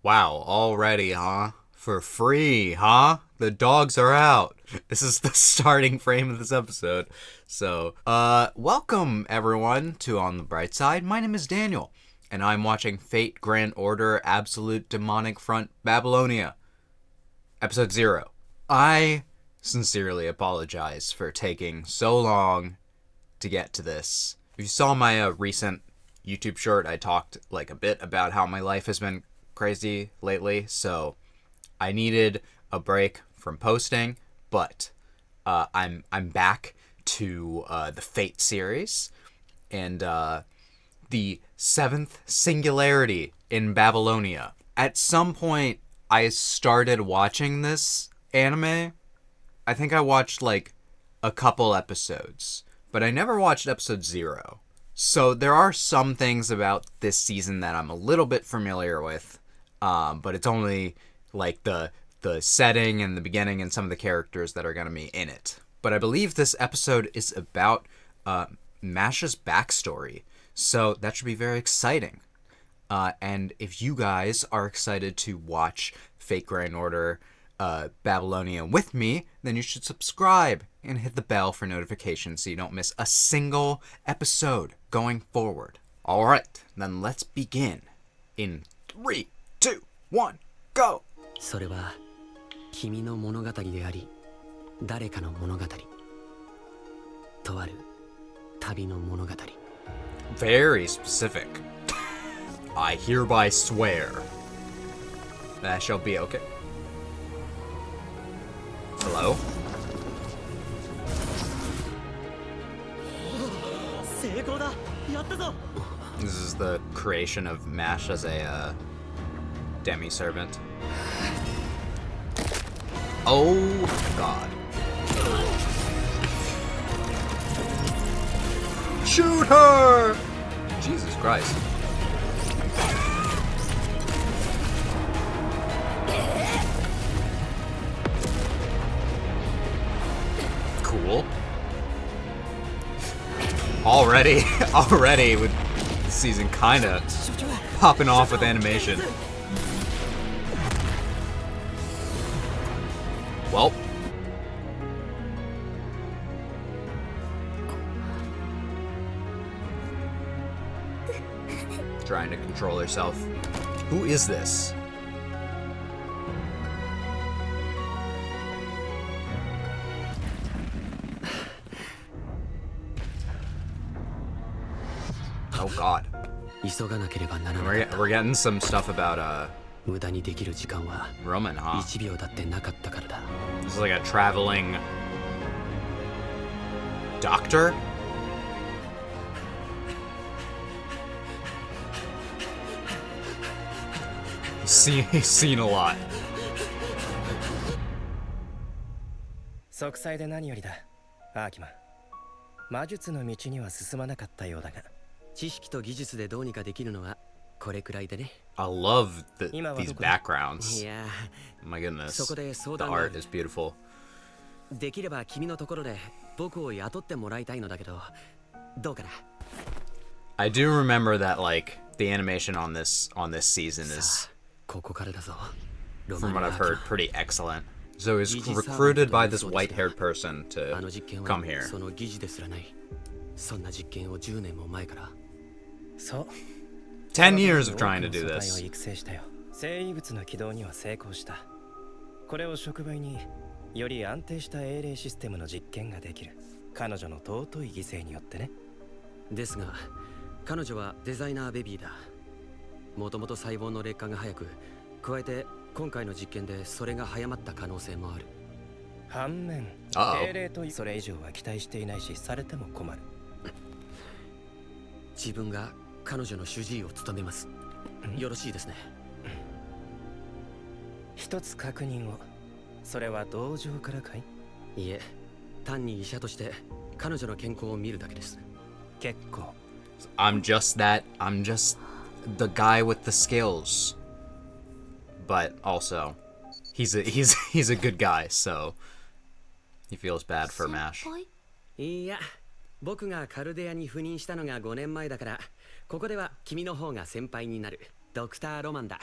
Wow, already, huh? For free, huh? The dogs are out. This is the starting frame of this episode. So, welcome everyone to On the Bright Side. My name is Daniel, and I'm watching Fate Grand Order Absolute Demonic Front Babylonia, Episode 0. I sincerely apologize for taking so long to get to this. If you saw my recent YouTube short, I talked a bit about how my life has been crazy lately, so I needed a break from posting, but I'm back to the Fate series and the 7th singularity in Babylonia. At some point, I started watching this anime. I think I watched a couple episodes, but I never watched episode 0. So there are some things about this season that I'm a little bit familiar with, but it's only the setting and the beginning and some of the characters that are going to be in it. But I believe this episode is about Masha's backstory, so that should be very exciting. And if you guys are excited to watch Fate Grand Order Babylonia with me, then you should subscribe and hit the bell for notifications so you don't miss a single episode going forward. Alright, then let's begin. In 3, 2, 1, go! それは君の物語であり、誰かの物語。とある旅の物語。 Very specific. I hereby swear that shall be okay. Hello? This is the creation of Mash as a demi-servant. Oh god. Shoot her! Jesus Christ. Cool. Already with the season kinda popping off with animation. Well. Trying to control herself. Who is this? Oh god. We're getting some stuff about Roman, huh? This is like a traveling doctor? He's seen a lot. 息災で何よりだ、アーキマン。魔術の道には進まなかったようだが。知識と技術でどうにかできるのはこれくらいでね。 I love these backgrounds. Yeah. My goodness. The art is beautiful. できれば君のところで僕を雇ってもらいたいのだけど、どうかな。 I do remember that the animation on this season is, ここからだぞ。 from what I've heard, pretty excellent. So he's recruited by this white-haired person to come here. その疑似ですらない。そんな実験を10年も前から。 そう。 10 years of trying to do を this. 育成したよ。生異物の起動には成功した。これを触媒により安定した英霊システムの実験ができる。彼女の尊い犠牲によってね。ですが、彼女はデザイナーベビーだ。もともと細胞の劣化が早く、加えて今回の実験でそれが早まった可能性もある。反面、英霊とそれ以上は期待していないし、されても困る。自分が彼女の主治医を務めます。よろしいですね。一つ確認を。それは同情からかい？いえ、単に医者として彼女の健康を見るだけです。結構。I'm just the guy with the skills. But also, he's a good guy, so he feels bad for Mash. いや、僕がカルデアに赴任したのが5年前だから、ここでは君の方が先輩になる。ドクター・ロマンだ。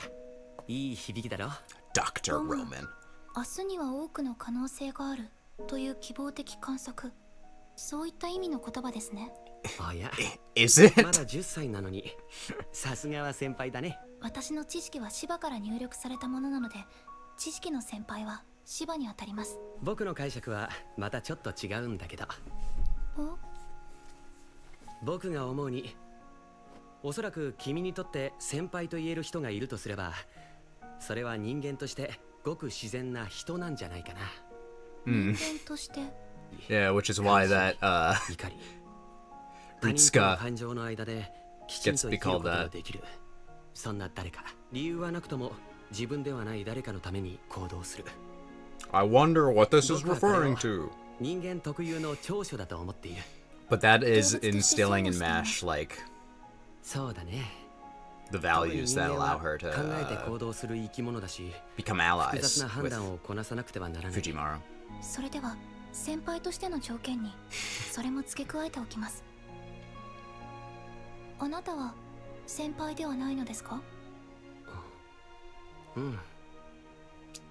いい響きだろ。 Dr. Roman. 明日には多くの可能性があるという希望的観測、そういった意味の言葉ですね。あ、いや Is it? まだ10歳なのにさすがは先輩だね。私の知識は芝から入力されたものなので、知識の先輩は芝にあたります。僕の解釈はまたちょっと違うんだけど、お、僕が思うにおそらく君にとって先輩と言える人がいるとすれば、それは人間としてごく自然な人なんじゃないかな。人間として。Yeah, which is why that 怒り、他人との Ritsuka 感情の間できちん gets と to 生 be きるこ called とが that. できる、そんな誰か。理由はなくとも自分ではない誰かのために行動する。 I wonder what this is 僕はこれを referring to. 人間特有の長所だと思っている。 But that is instilling in Mash like そうだね。 the 特に values 人 that 間 allow は her to 考えて行動する生き物だし、 become 複雑 allies な判 with 断をこなさなくてはならない。 Fujimaru. それでは先輩としての条件にそれも付け加えておきます。あなたは先輩ではないのですか？うん。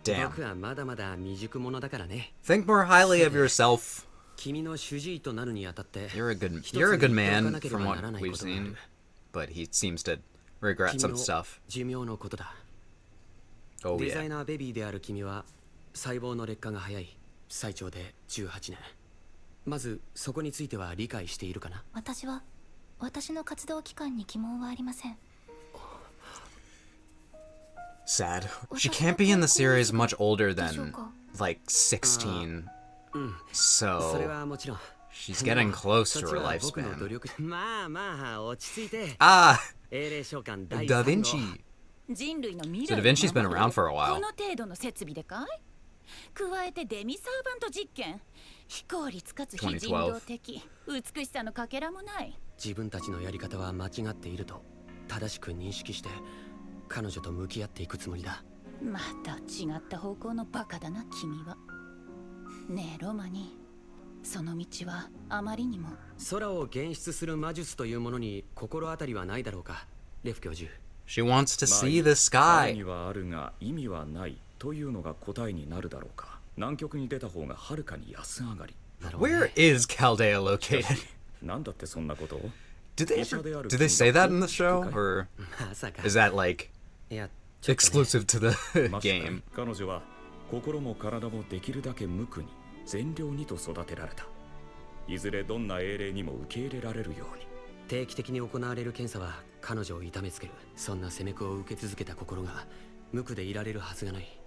Damn. 僕はまだまだ未熟者だからね。 Think more highly of yourself. 君の主治医となるにあたって You're a good 一つ you're a good 言っておか man なけれ from ば what ならない we've ことがある。 seen, but he seems to regret 君 some の stuff. 寿命のことだ。 Oh デザイ yeah. ナーベビーである君は細胞の劣化が早い、最長で18年。まずそこについては理解しているかな？私は私の活動期間に疑問はありません。 Sad. She can't be in the series much older than like 16. それ So はもちろん。 she's getting close そ to っち her は僕の努 lifespan. 力。まあまあ落ち着いて。 Ah, 英霊召喚第 Da 3号。 Vinci. 人類の未 So 来 Da Vinci's been を守る around for a こ while. の程度の設備でかい？加えてデミサーバント実験、非効率かつ非人道的、美しさのかけらもない。自分たちのやり方は間違っていると正しく認識して彼女と向き合っていくつもりだ。また違った方向のバカだな君は。ねえロマニー、その道はあまりにも。空を現出する魔術というものに心当たりはないだろうか、レフ教授。 She wants to see the ある sky. にはあるが意味はないというのが答えになるだろうか。南極に出た方がはるかに安上がり。なるほどね Where is Chaldea located? なんだってそんなことを？ Did they ever, did they say that in the show, or まさか。 is that like いや、ちょっとね exclusive to the まして game? 彼女は心も体もできるだけ無垢に善良にと育てられた。いずれどんな英霊にも受け入れられるように。定期的に行われる検査は彼女を痛めつける。そんな責め苦を受け続けた心が無垢でいられるはずがない。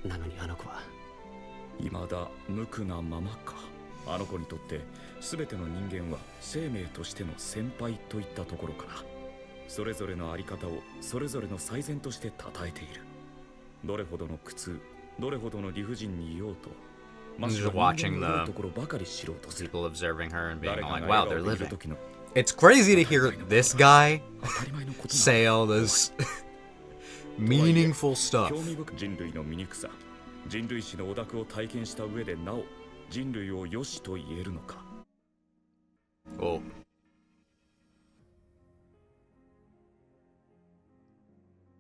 なのにあの子は未だ無垢なままか。あの子にとって全ての人間は生命としての先輩といったところかな。それぞれの在り方をそれぞれの最善として称えている。どれほどの苦痛、どれほどの理不尽にいようと、 I'm just watching 人間のいる the ところばかり知ろうとする。 people observing her and being 誰か all が like, wow, 笑 they're 顔でいる living. 時の It's crazy to hear this guy 当たり前のことな say all this meaningful 興 stuff. 味深い人類の醜さ、人類史の汚濁を体験した上でなお人類を良しと言えるのか。 Oh.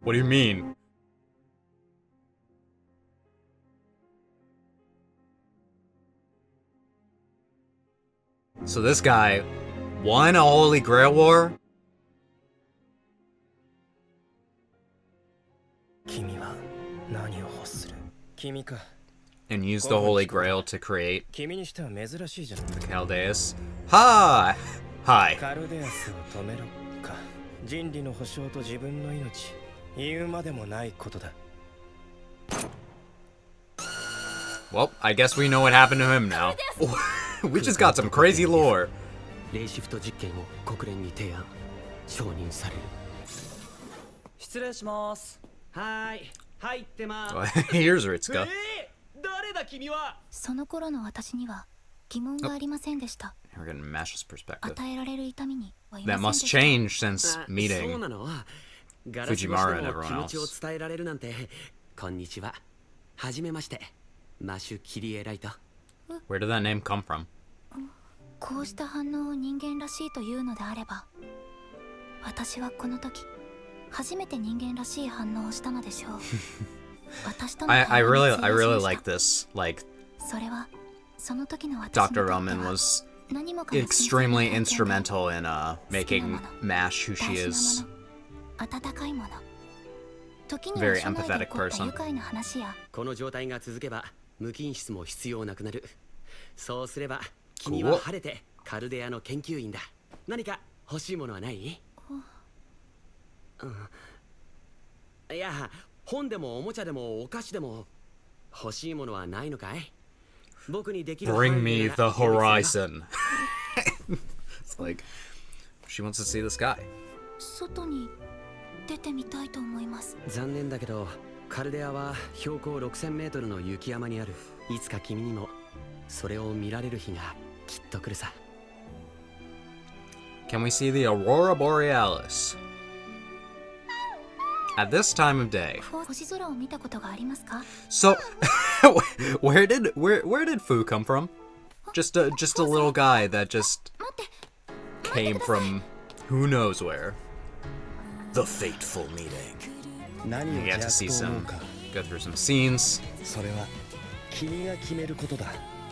What do you mean? So this guy won a Holy Grail War? 君は何を欲する？君か。 And used the Holy Grail to create 君にしては珍しいじゃない。 the Chaldeus. Hi! Hi. カルデアスを止めろか。人類の保証と自分の命、言うまでもないことだ。 Well, I guess we know what happened to him now. We just got some crazy lore. レイシフト実験を国連に提案、承認される。失礼します。はーい、入ってま Here's Ritsuka. 誰だ君は？その頃の私には疑問がありませんでした。 We're getting Mash's perspective. 与えられる痛みにはい That ませ must んでした。 change since そう meeting. なの。ガラス越し Fujimaru で and も everyone 気持ちを else. 伝えられるなんて。こんにちは。はじめまして。マシュ・キリエライト。 Where did that name come from? こうした反応を人間らしいというのであれば、私はこの時初めて人間らしい反応をしたのでしょう。私との I 会話に really 通用しま like した。 this. Like それはその時の私に Dr. とって Roman は was 何もかも extremely 新鮮な体験で instrumental in making Mash who 大 she 事 is. なもの、温かいもの。時に Very は署内で empathetic 起こった person. 愉快な話やこの状態が続けば無菌室も必要なくなる。そうすれば君は晴れてカルデアの研究員だ。何か欲しいものはない？いや、本でもおもちゃでもお菓子でも欲しいものはないのかい？僕にできる Bring 範囲 me な the ら協力するよ。 horizon. It's like she wants to see the sky. 外に出てみたいと思います。残念だけどカルデアは標高6000メートルの雪山にある。いつか君にもそれを見られる日がきっと来るさ。 Can we see the aurora borealis? At this time of day. 星空を見たことがありますか？ So where did Fu come from? Just a little guy that just 待って came from who knows where. The fateful meeting. 何を You get to see 邪悪と思 some うか go through some scenes. それは君が決めることだ。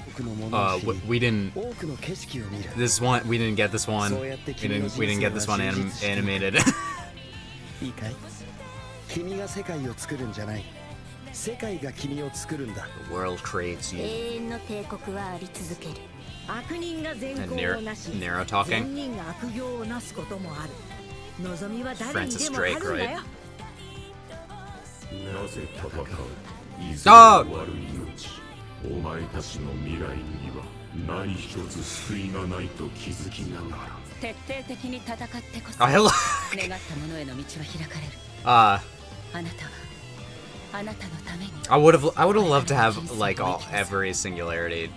多くのものを知り We didn't 多くの景色を見る。 this one we didn't get this one. そうやって We 君の didn't 人 we didn't 生 get は this one 充実している。 animated. いいかい？君が世界を作るんじゃない。世界が君を作るんだ。 The world creates you. 永遠の帝国はあり続ける。悪人が善 And 行をなし、 Nero 善 talking. 人が悪行をなすこともある。望みは誰にで Francis もあるん Drake, だ right? よ。なぜ戦う？いずれ Ah! 終わる命。お前たちの未来には何一つ救いがないと気づきながら。徹底的に戦ってこそ I 願 like ったものへの道は開かれる。 uh あなたはあなたのために I would have loved to have like every singularity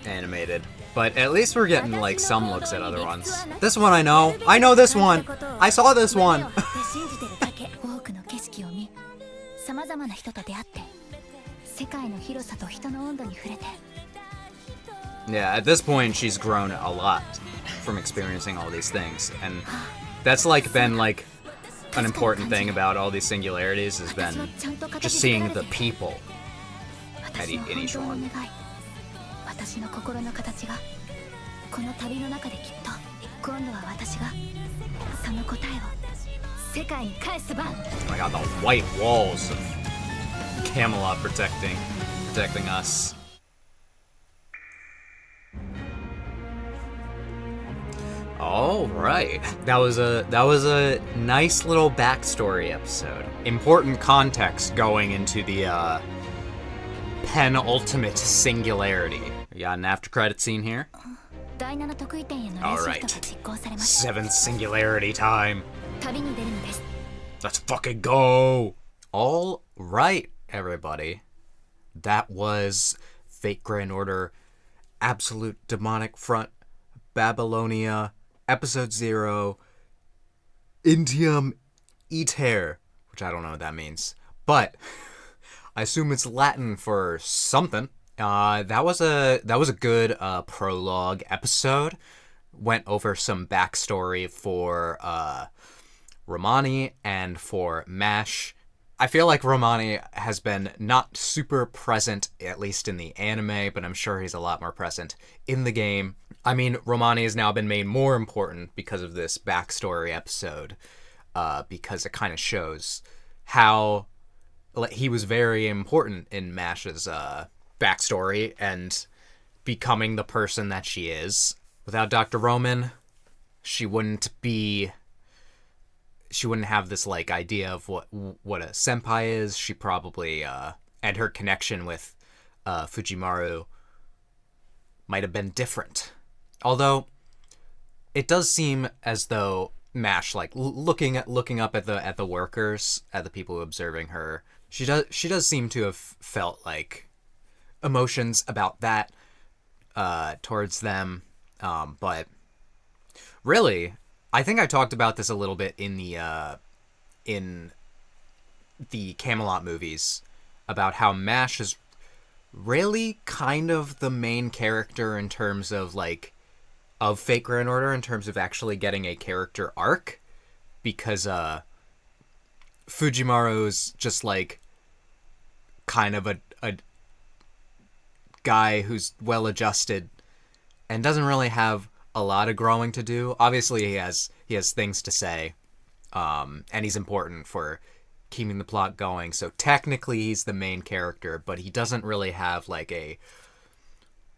animated. But at least we're getting like some looks at other ones. This one I know this one. I saw this one. 胸を張って信じてるだけ。多くの景色を見、さまざまな人と出会って、世界の広さと人の温度に触れて。 Yeah, at this point she's grown a lot from experiencing all these things, and that's like been like an important thing about all these singularities has been just seeing the people 私の in 本 each 当の one. 願い、私の心の形がこの旅の中できっと今度は私がその答えを世界に返す番。 I got the white walls of Camelot protecting us. All right, that was a nice little backstory episode. Important context going into the penultimate singularity. We got an after credit scene here. 第7得意点へのレシフトが実行されます。 Seventh singularity time. 旅に出るのです。 Let's fucking go! All right, everybody. That was Fate Grand Order, Absolute Demonic Front, Babylonia, Episode 0, Initium Iter, which I don't know what that means, but I assume it's Latin for something. That was a good prologue episode. Went over some backstory for Romani and for Mash. I feel like Romani has been not super present, at least in the anime, but I'm sure he's a lot more present in the game. I mean, Romani has now been made more important because of this backstory episode, because it kind of shows how he was very important in Mash's backstory and becoming the person that she is. Without Dr. Roman, she wouldn't have this like idea of what a senpai is. She probably and her connection with Fujimaru might have been different. Although it does seem as though Mash, like looking up at the workers, at the people observing her, she does seem to have felt like emotions about that towards them. But really, I think I talked about this a little bit in the Camelot movies about how Mash is really kind of the main character in terms of like of Fate Grand Order, in terms of actually getting a character arc, because Fujimaru's just like kind of a guy who's well adjusted and doesn't really have a lot of growing to do. Obviously, he has things to say, and he's important for keeping the plot going. So technically, he's the main character, but he doesn't really have like a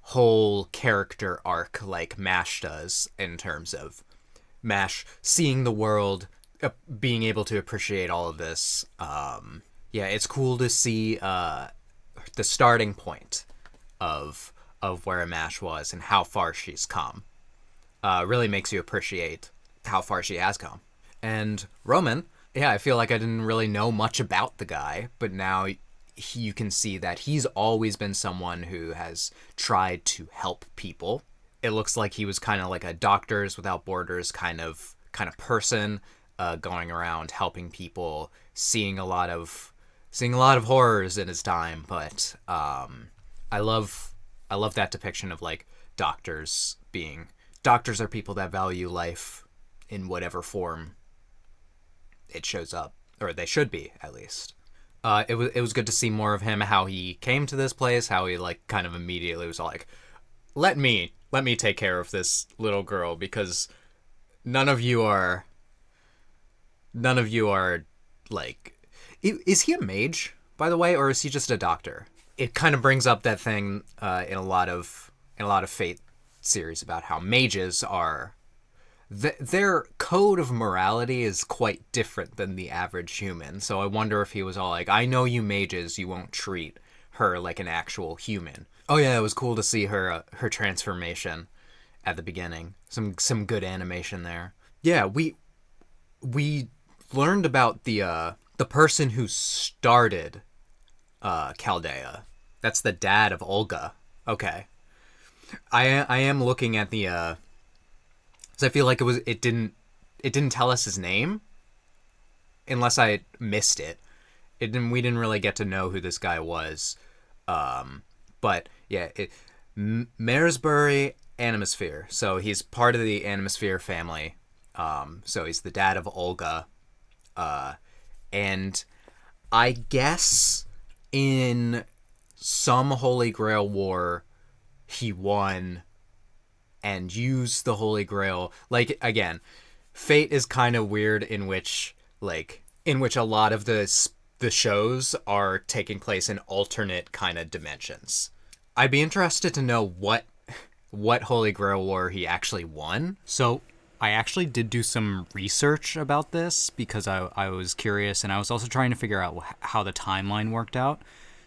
whole character arc like MASH does, in terms of MASH seeing the world, being able to appreciate all of this. Yeah, it's cool to see the starting point of where MASH was and how far she's come. Really makes you appreciate how far she has come. And Roman, yeah, I feel like I didn't really know much about the guy, but now you can see that he's always been someone who has tried to help people. It looks like he was kind of like a Doctors Without Borders kind of person, going around helping people, seeing a lot of horrors in his time. But I love that depiction of like doctors are people that value life in whatever form it shows up, or they should be, at least. It was good to see more of him, how he came to this place, how he like kind of immediately was like, let me take care of this little girl, because none of you are like, is he a mage, by the way, or is he just a doctor? It kind of brings up that thing in a lot of Fate series about how mages are, their code of morality is quite different than the average human. So I wonder if he was all like, I know you mages, you won't treat her like an actual human. Oh yeah, it was cool to see her transformation at the beginning. Some good animation there. Yeah, we learned about the person who started Chaldea. That's the dad of Olga. Okay. I am looking at the so I feel like it didn't tell us his name, unless I missed it. We didn't really get to know who this guy was. But yeah, Maresbury Animosphere. So he's part of the Animosphere family. So he's the dad of Olga. And I guess in some Holy Grail war, he won and used the Holy Grail. Like, again, Fate is kind of weird in which a lot of the shows are taking place in alternate kind of dimensions. I'd be interested to know what Holy Grail war he actually won. So I actually did do some research about this because I was curious, and I was also trying to figure out how the timeline worked out.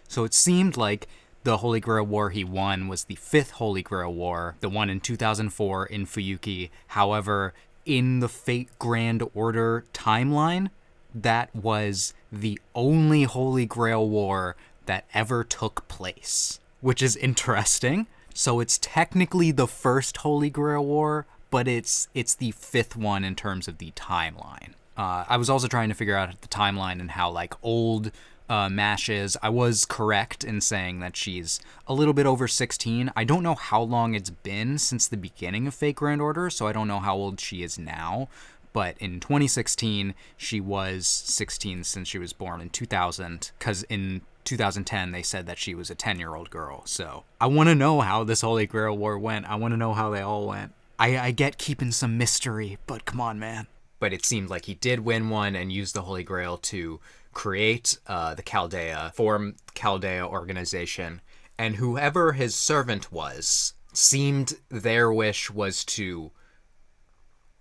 So it seemed like the Holy Grail War he won was the 5th Holy Grail War, the one in 2004 in Fuyuki. However, in the Fate Grand Order timeline, that was the only Holy Grail War that ever took place, which is interesting. So it's technically the first Holy Grail War, but it's the 5th one in terms of the timeline. I was also trying to figure out the timeline and how like old MASH is. I was correct in saying that she's a little bit over 16. I don't know how long it's been since the beginning of Fate Grand Order, so I don't know how old she is now. But in 2016, she was 16 since she was born in 2000, because in 2010 they said that she was a 10-year-old girl. So I want to know how this Holy Grail War went. I want to know how they all went. I get keeping some mystery, but come on, man. But it seemed like he did win one and use the Holy Grail to create the Chaldea, form Chaldea organization, and whoever his servant was, seemed their wish was to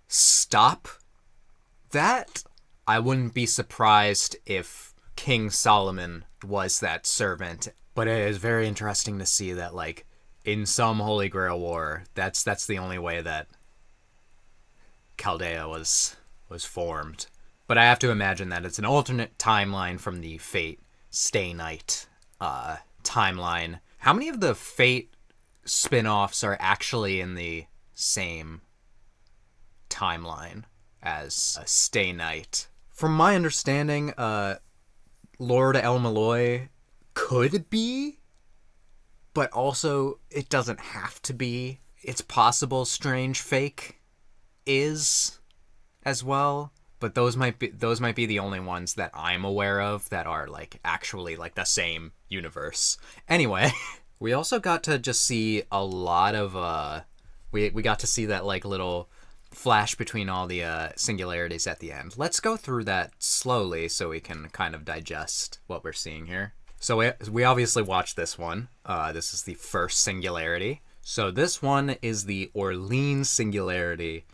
stop that. I wouldn't be surprised if King Solomon was that servant, but it is very interesting to see that, like, in some Holy Grail War, that's the only way that Chaldea was formed. But I have to imagine that it's an alternate timeline from the Fate Stay Night timeline. How many of the Fate spin-offs are actually in the same timeline as Stay Night? From my understanding, Lord El Malloy could be, but also it doesn't have to be. It's possible Strange Fake is as well. but those might be the only ones that I'm aware of that are like actually like the same universe. Anyway, we also got to just see a lot of we got to see that like little flash between all the singularities at the end. Let's go through that slowly so we can kind of digest what we're seeing here. So we obviously watched this one. This is the first singularity. So this one is the Orleans singularity,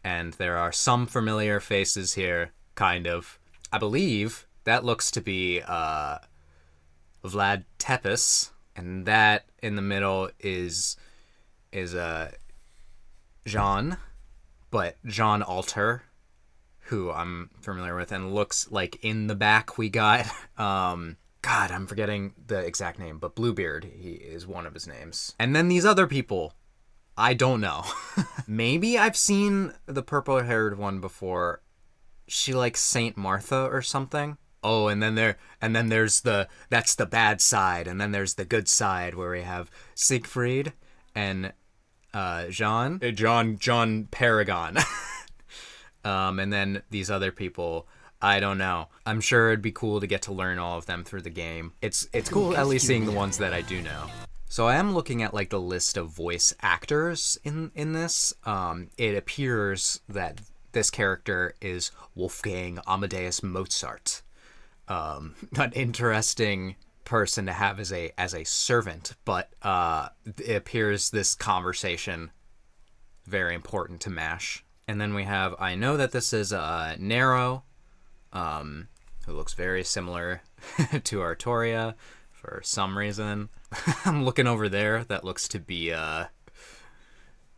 and there are some familiar faces here, kind of. I believe that looks to be Vlad Tepes, and that in the middle is Jean, but Jean Alter, who I'm familiar with, and looks like in the back we got God, I'm forgetting the exact name, but Bluebeard, he is one of his names. And then these other people, I don't know. Maybe I've seen the purple-haired one before. She likes Saint Martha or something. Oh, and then there's that's the bad side, and then there's the good side where we have Siegfried and John Paragon. And then these other people, I don't know. I'm sure it'd be cool to get to learn all of them through the game. It's cool at least seeing the ones that I do know. So I am looking at like the list of voice actors in this. It appears that this character is Wolfgang Amadeus Mozart. An interesting person to have as a servant, but it appears this conversation very important to MASH. And then we have, I know that this is Nero, who looks very similar to Artoria for some reason. I'm looking over there. That looks to be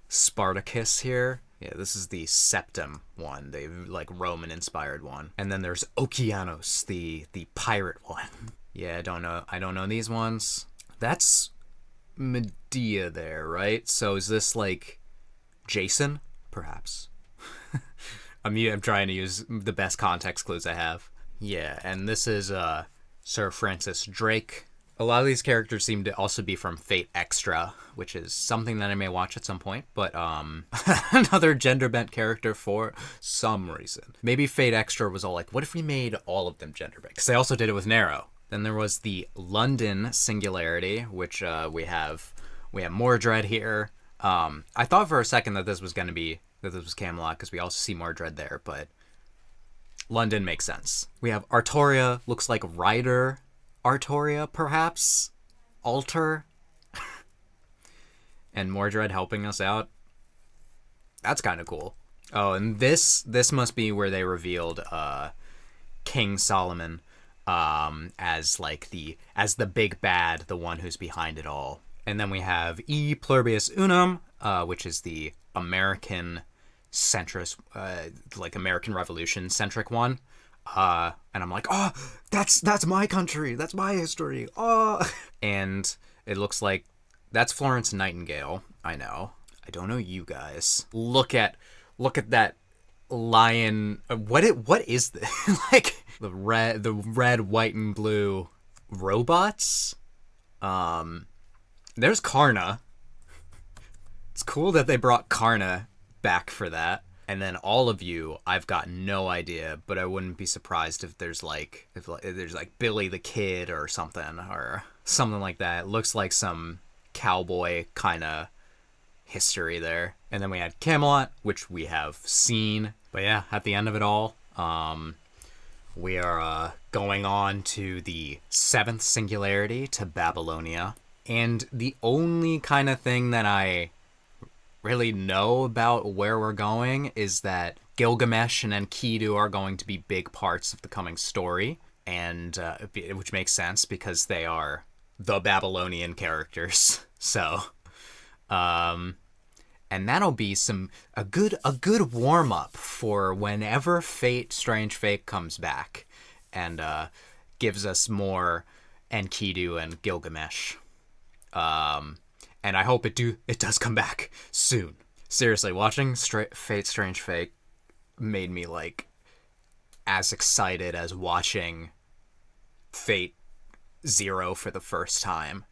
Spartacus here. Yeah, this is the Septim one, the like Roman-inspired one. And then there's Okeanos, the pirate one. Yeah, I don't know these ones. That's Medea there, right? So is this like Jason? Perhaps. I'm trying to use the best context clues I have. Yeah, and this is Sir Francis Drake. A lot of these characters seem to also be from Fate Extra, which is something that I may watch at some point, but another gender-bent character for some reason. Maybe Fate Extra was all like, what if we made all of them gender-bent? Because they also did it with Nero. Then there was the London Singularity, which we have Mordred here. I thought for a second that this was Camelot, because we also see Mordred there, but London makes sense. We have Artoria, looks like Ryder Artoria, perhaps? Alter? And Mordred helping us out. That's kind of cool. Oh, and this must be where they revealed King Solomon as the big bad, the one who's behind it all. And then we have E Pluribus Unum, which is the American centrist, like American Revolution centric one. And I'm like, oh, that's my country, that's my history. Oh, and it looks like that's Florence Nightingale. I know. I don't know you guys. Look at that lion. What is this? Like the red, white, and blue robots. There's Karna. It's cool that they brought Karna back for that. And then all of you, I've got no idea, but I wouldn't be surprised if there's like Billy the Kid or something like that. It looks like some cowboy kind of history there. And then we had Camelot, which we have seen. But yeah, at the end of it all, we are going on to the 7th singularity, to Babylonia. And the only kind of thing that I really know about where we're going is that Gilgamesh and Enkidu are going to be big parts of the coming story, and which makes sense because they are the Babylonian characters. So, and that'll be a good warm up for whenever Strange Fate comes back and gives us more Enkidu and Gilgamesh. And I hope it does come back soon. Seriously, watching Strange Fate made me like as excited as watching Fate Zero for the first time.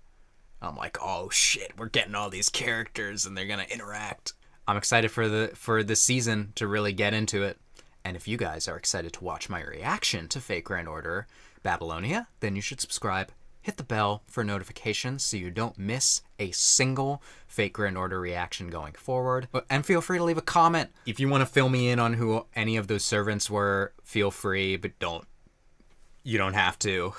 I'm like, oh shit, we're getting all these characters and they're gonna interact. I'm excited for the season to really get into it. And if you guys are excited to watch my reaction to Fate Grand Order Babylonia, then you should subscribe, hit the bell for notifications so you don't miss a single Fate Grand Order reaction going forward. And feel free to leave a comment. If you want to fill me in on who any of those servants were, feel free, but you don't have to.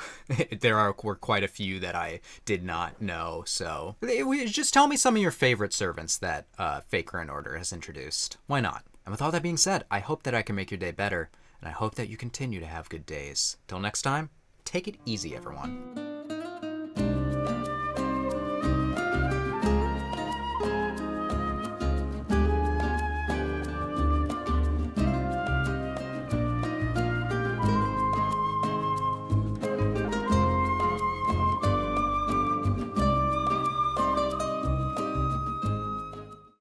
Were quite a few that I did not know, so just tell me some of your favorite servants that Fate Grand Order has introduced. Why not? And with all that being said, I hope that I can make your day better, and I hope that you continue to have good days. Till next time, take it easy, everyone.